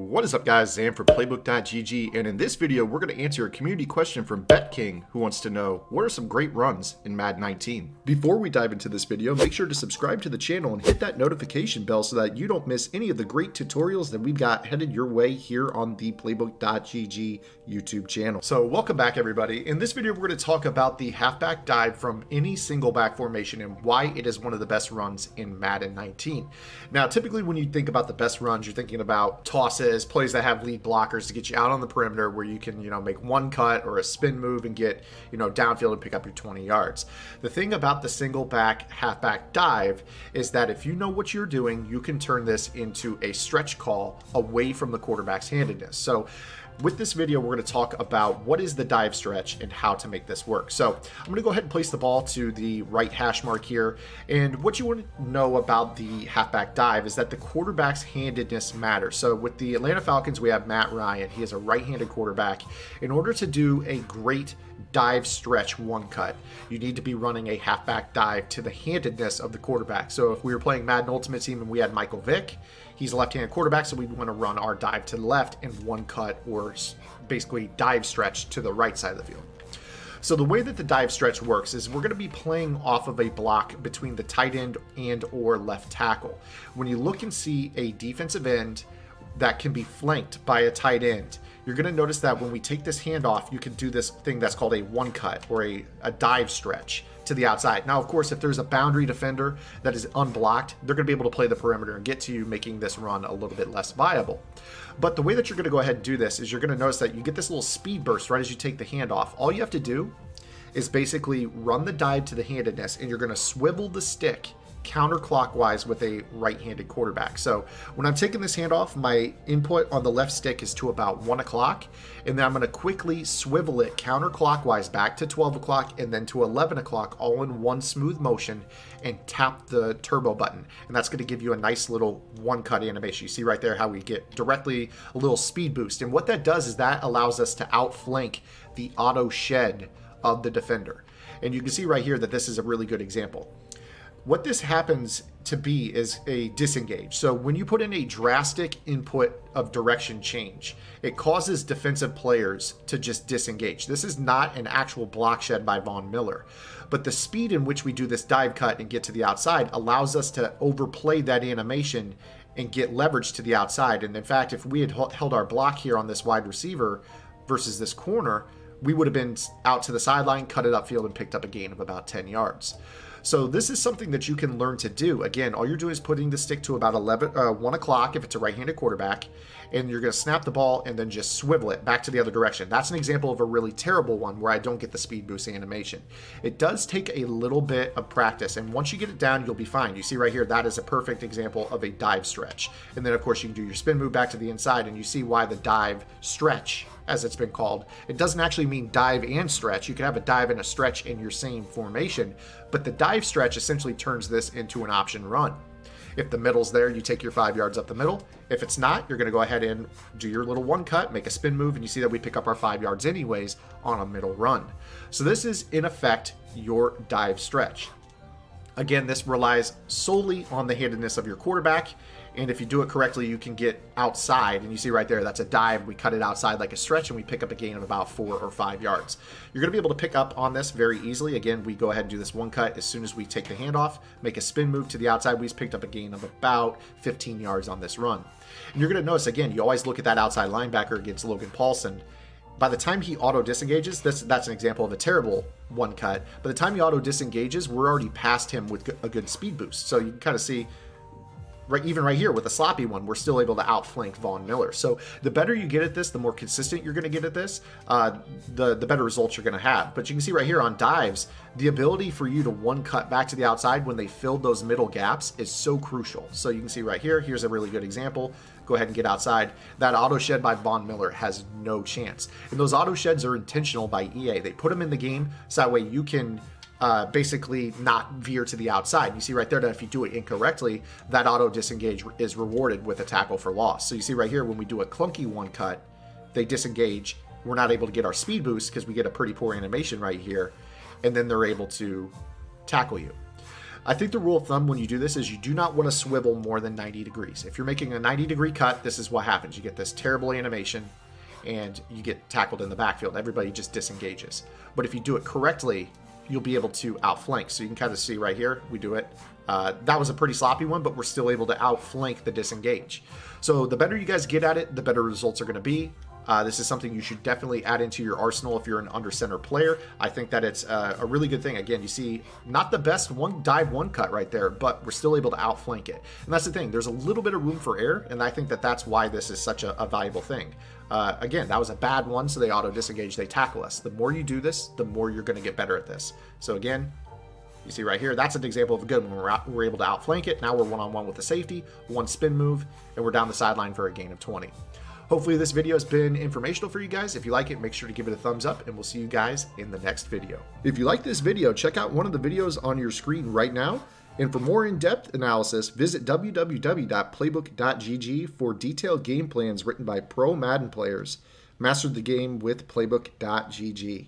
What is up, guys? Zam for Playbook.gg, and in this video we're going to answer a community question from Bet King, who wants to know what are some great runs in Madden 19. Before we dive into this video, make sure to subscribe to the channel and hit that notification bell so that you don't miss any of the great tutorials that we've got headed your way here on the Playbook.gg YouTube channel. So welcome back, everybody. In this video we're going to talk about the halfback dive from any single back formation and why it is one of the best runs in Madden 19. Now typically when you think about the best runs, you're thinking about tosses, plays that have lead blockers to get you out on the perimeter where you can, make one cut or a spin move and get, downfield and pick up your 20 yards. The thing about the single back halfback dive is that if you know what you're doing, you can turn this into a stretch call away from the quarterback's handedness. So with this video, we're going to talk about what is the dive stretch and how to make this work. So I'm going to go ahead and place the ball to the right hash mark here. And what you want to know about the halfback dive is that the quarterback's handedness matters. So with the Atlanta Falcons, we have Matt Ryan. He is a right-handed quarterback. In order to do a great dive stretch one cut, you need to be running a halfback dive to the handedness of the quarterback. So if we were playing Madden Ultimate Team and we had Michael Vick, he's a left-handed quarterback, so we'd want to run our dive to the left and one cut or basically dive stretch to the right side of the field. So the way that the dive stretch works is we're going to be playing off of a block between the tight end and or left tackle. When you look and see a defensive end that can be flanked by a tight end, you're going to notice that when we take this handoff, you can do this thing that's called a one cut or a dive stretch to the outside. Now, of course, if there's a boundary defender that is unblocked, they're going to be able to play the perimeter and get to you, making this run a little bit less viable. But the way that you're going to go ahead and do this is you're going to notice that you get this little speed burst right as you take the handoff. All you have to do is basically run the dive to the handedness, and you're going to swivel the stick counterclockwise with a right-handed quarterback. So when I'm taking this handoff, my input on the left stick is to about 1 o'clock, and then I'm going to quickly swivel it counterclockwise back to 12 o'clock and then to 11 o'clock, all in one smooth motion, and tap the turbo button. And that's going to give you a nice little one-cut animation. You see right there how we get directly a little speed boost. And what that does is that allows us to outflank the auto shed of the defender. And you can see right here that this is a really good example. What this happens to be is a disengage. So when you put in a drastic input of direction change, it causes defensive players to just disengage. This is not an actual block shed by Von Miller, but the speed in which we do this dive cut and get to the outside allows us to overplay that animation and get leverage to the outside. And in fact, if we had held our block here on this wide receiver versus this corner, we would have been out to the sideline, cut it upfield, and picked up a gain of about 10 yards. So this is something that you can learn to do. Again, all you're doing is putting the stick to about 1 o'clock if it's a right-handed quarterback, and you're going to snap the ball and then just swivel it back to the other direction. That's an example of a really terrible one where I don't get the speed boost animation. It does take a little bit of practice, and once you get it down, you'll be fine. You see right here, that is a perfect example of a dive stretch. And then, of course, you can do your spin move back to the inside, and you see why the dive stretch, as it's been called. It doesn't actually mean dive and stretch. You can have a dive and a stretch in your same formation, but the dive stretch essentially turns this into an option run. If the middle's there, you take your 5 yards up the middle. If it's not, you're going to go ahead and do your little one cut, make a spin move, and you see that we pick up our 5 yards anyways on a middle run. So this is, in effect, your dive stretch. Again, this relies solely on the handedness of your quarterback, and if you do it correctly, you can get outside, and you see right there, that's a dive. We cut it outside like a stretch, and we pick up a gain of about 4 or 5 yards. You're going to be able to pick up on this very easily. Again, we go ahead and do this one cut as soon as we take the handoff, make a spin move to the outside. We just picked up a gain of about 15 yards on this run. And you're going to notice, again, you always look at that outside linebacker against Logan Paulson. By the time he auto disengages, that's an example of a terrible one cut. By the time he auto disengages, we're already past him with a good speed boost. So you can kind of see, even right here with a sloppy one, we're still able to outflank Von Miller. So the better you get at this, the more consistent you're going to get at this, the better results you're going to have. But you can see right here on dives, the ability for you to one cut back to the outside when they filled those middle gaps is so crucial. So you can see right here, here's a really good example. Go ahead and get outside. That auto shed by Von Miller has no chance. And those auto sheds are intentional by EA. They put them in the game so that way you can basically not veer to the outside. You see right there that if you do it incorrectly, that auto disengage is rewarded with a tackle for loss. So you see right here, when we do a clunky one cut, they disengage. We're not able to get our speed boost because we get a pretty poor animation right here, and then they're able to tackle you. I think the rule of thumb when you do this is you do not want to swivel more than 90 degrees. If you're making a 90-degree cut, this is what happens. You get this terrible animation and you get tackled in the backfield. Everybody just disengages. But if you do it correctly, you'll be able to outflank. So you can kind of see right here, we do it. That was a pretty sloppy one, but we're still able to outflank the disengage. So the better you guys get at it, the better results are going to be. This is something you should definitely add into your arsenal if you're an under center player. I think that it's a really good thing. Again, you see not the best one dive one cut right there, but we're still able to outflank it. And that's the thing. There's a little bit of room for error, and I think that that's why this is such a valuable thing. Again, that was a bad one, so they auto disengage, they tackle us. The more you do this, the more you're going to get better at this. So again, you see right here, that's an example of a good one. We're able to outflank it. Now we're one-on-one with the safety, one spin move, and we're down the sideline for a gain of 20. Hopefully this video has been informational for you guys. If you like it, make sure to give it a thumbs up, and we'll see you guys in the next video. If you like this video, check out one of the videos on your screen right now. And for more in-depth analysis, visit www.playbook.gg for detailed game plans written by pro Madden players. Master the game with playbook.gg.